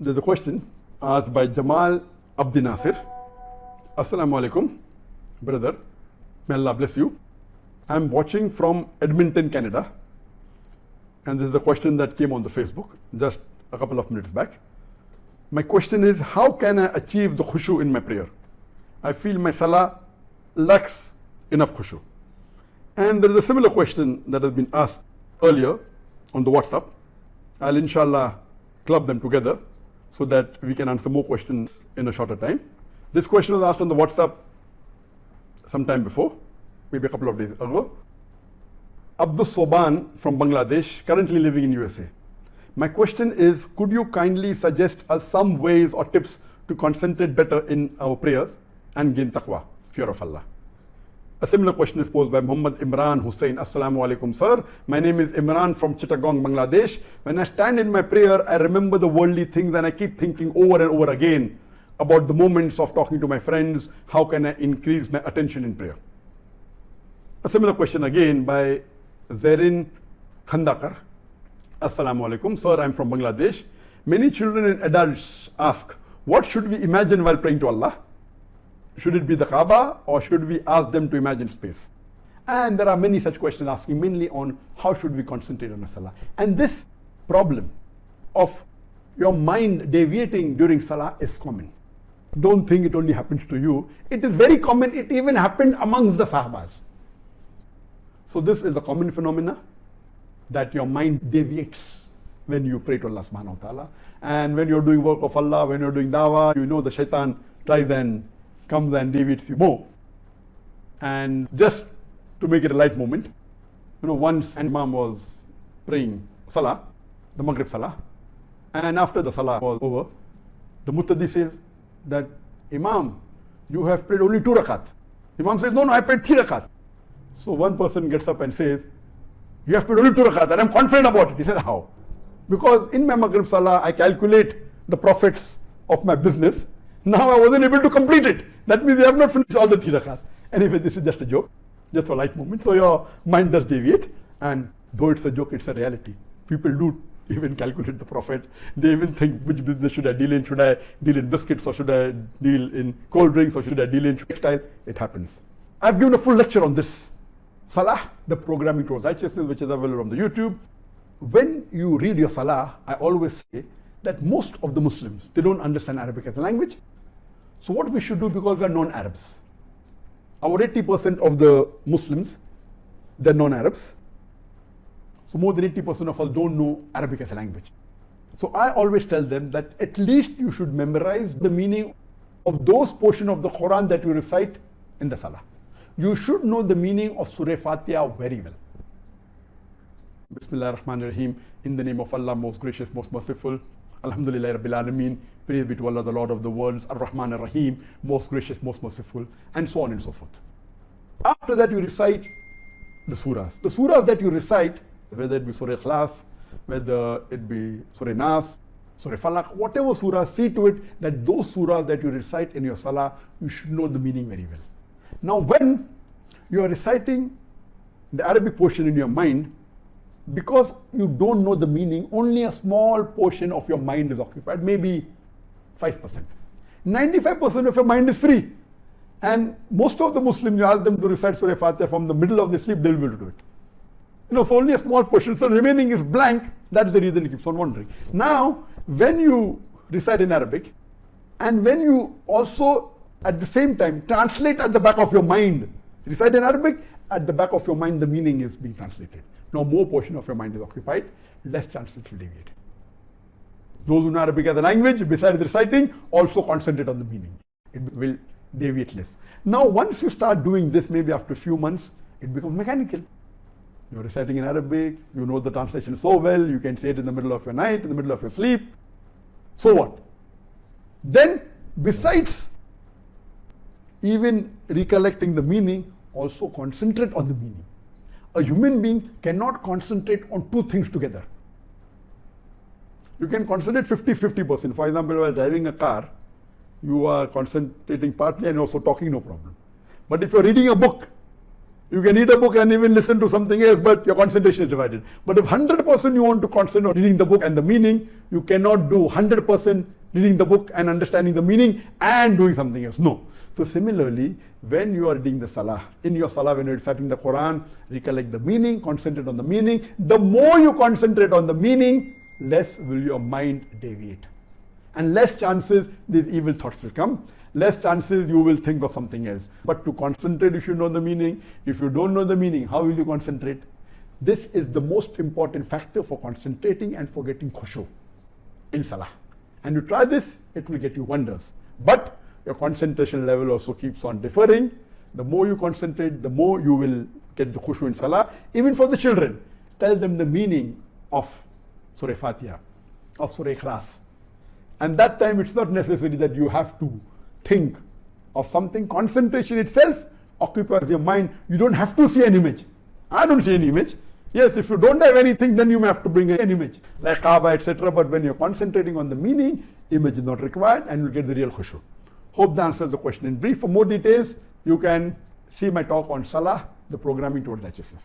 There's a question asked by Jamal Abdi Nasir. Assalamu alaikum, brother. May Allah bless you. I'm watching from Edmonton, Canada. And this is the question that came on the Facebook just a couple of minutes back. My question is, how can I achieve the khusho in my prayer? I feel my salah lacks enough khusho. And there is a similar question that has been asked earlier on the WhatsApp. I'll inshallah club them together so that we can answer more questions in a shorter time. This question was asked on the WhatsApp sometime before, maybe a couple of days ago. Abdul Soban from Bangladesh, currently living in USA. My question is, could you kindly suggest us some ways or tips to concentrate better in our prayers and gain taqwa, fear of Allah? A similar question is posed by Muhammad Imran Hussain. Assalamu alaikum, sir. My name is Imran from Chittagong, Bangladesh. When I stand in my prayer, I remember the worldly things and I keep thinking over and over again about the moments of talking to my friends. How can I increase my attention in prayer? A similar question again by Zarin Khandakar. Assalamu alaikum, sir. I'm from Bangladesh. Many children and adults ask, what should we imagine while praying to Allah? Should it be the Kaaba or should we ask them to imagine space? And there are many such questions asking mainly on how should we concentrate on a salah. And this problem of your mind deviating during salah is common. Don't think it only happens to you. It is very common. It even happened amongst the Sahabas. So this is a common phenomena that your mind deviates when you pray to Allah subhanahu wa ta'ala. And when you're doing work of Allah, when you're doing dawah, you know the shaitan tries and comes and deviates you more. And just to make it a light moment, once an Imam was praying Salah, the Maghrib Salah, and after the Salah was over, the Muttadi says that, Imam, you have prayed only 2 rakat. Imam says, no, I prayed 3 rakat. So one person gets up and says, you have prayed only 2 rakat, and I'm confident about it. He says, how? Because in my Maghrib Salah, I calculate the profits of my business. Now I wasn't able to complete it. That means you have not finished all the 3 rakat. Anyway, this is just a joke, just for a light moment. So your mind does deviate, and though it's a joke, it's a reality. People do even calculate the profit. They even think, which business should I deal in? Should I deal in biscuits, or should I deal in cold drinks, or should I deal in textile? It happens. I've given a full lecture on this. Salah, the programming towards righteousness, which is available on the YouTube. When you read your Salah, I always say that most of the Muslims, they don't understand Arabic as a language. So what we should do, because we are non-Arabs, our 80% of the Muslims, they're non-Arabs. So more than 80% of us don't know Arabic as a language. So I always tell them that at least you should memorize the meaning of those portions of the Quran that you recite in the Salah. You should know the meaning of Surah Fatiha very well. Bismillah ar-Rahman ar-Rahim. In the name of Allah, most gracious, most merciful. Alhamdulillah Rabbil Alameen. Praise be to Allah, the Lord of the worlds. Ar-Rahman ar-Rahim. Most gracious, most merciful. And so on and so forth. After that, you recite the surahs. The surahs that you recite, whether it be Surah Ikhlas, whether it be Surah Nas, Surah Falaq, whatever surah, see to it that those surahs that you recite in your salah, you should know the meaning very well. Now, when you are reciting the Arabic portion in your mind, because you don't know the meaning, only a small portion of your mind is occupied, maybe 5%. 95% of your mind is free. And most of the Muslims, you ask them to recite Surah Fatiha from the middle of the sleep, they will be able to do it. So only a small portion, so the remaining is blank. That's the reason it keeps on wandering. Now, when you recite in Arabic, and when you also at the same time translate at the back of your mind, recite in Arabic, at the back of your mind the meaning is being translated. Now more portion of your mind is occupied, less chances it will deviate. Those who know Arabic as a language, besides reciting, also concentrate on the meaning. It will deviate less. Now once you start doing this, maybe after a few months, it becomes mechanical. You're reciting in Arabic, you know the translation so well, you can say it in the middle of your night, in the middle of your sleep. So what? Then, besides even recollecting the meaning, also concentrate on the meaning. A human being cannot concentrate on 2 things together. You can concentrate 50-50%. For example, while driving a car, you are concentrating partly and also talking, no problem. But if you're reading a book, You can read a book and even listen to something else, but your concentration is divided. But if 100% you want to concentrate on reading the book and the meaning, you cannot do 100% reading the book and understanding the meaning and doing something else. No. So similarly, when you are reading the salah, in your salah, when you are reciting the Quran, recollect the meaning, concentrate on the meaning. The more you concentrate on the meaning, less will your mind deviate. And less chances these evil thoughts will come. Less chances you will think of something else. But to concentrate, you should know the meaning. If you don't know the meaning, how will you concentrate? This is the most important factor for concentrating and for getting khusho in salah. And you try this, it will get you wonders. But your concentration level also keeps on differing. The more you concentrate, the more you will get the khushu in salah. Even for the children, tell them the meaning of Surah Fatiha, of Surah Ikhlas. And that time it's not necessary that you have to think of something. Concentration itself occupies your mind. You don't have to see an image. I don't see any image. Yes, if you don't have anything, then you may have to bring an image, like Kaaba, etc. But when you're concentrating on the meaning, image is not required and you'll get the real khushu. Hope that answers the question in brief. For more details, you can see my talk on Salah, the programming towards righteousness.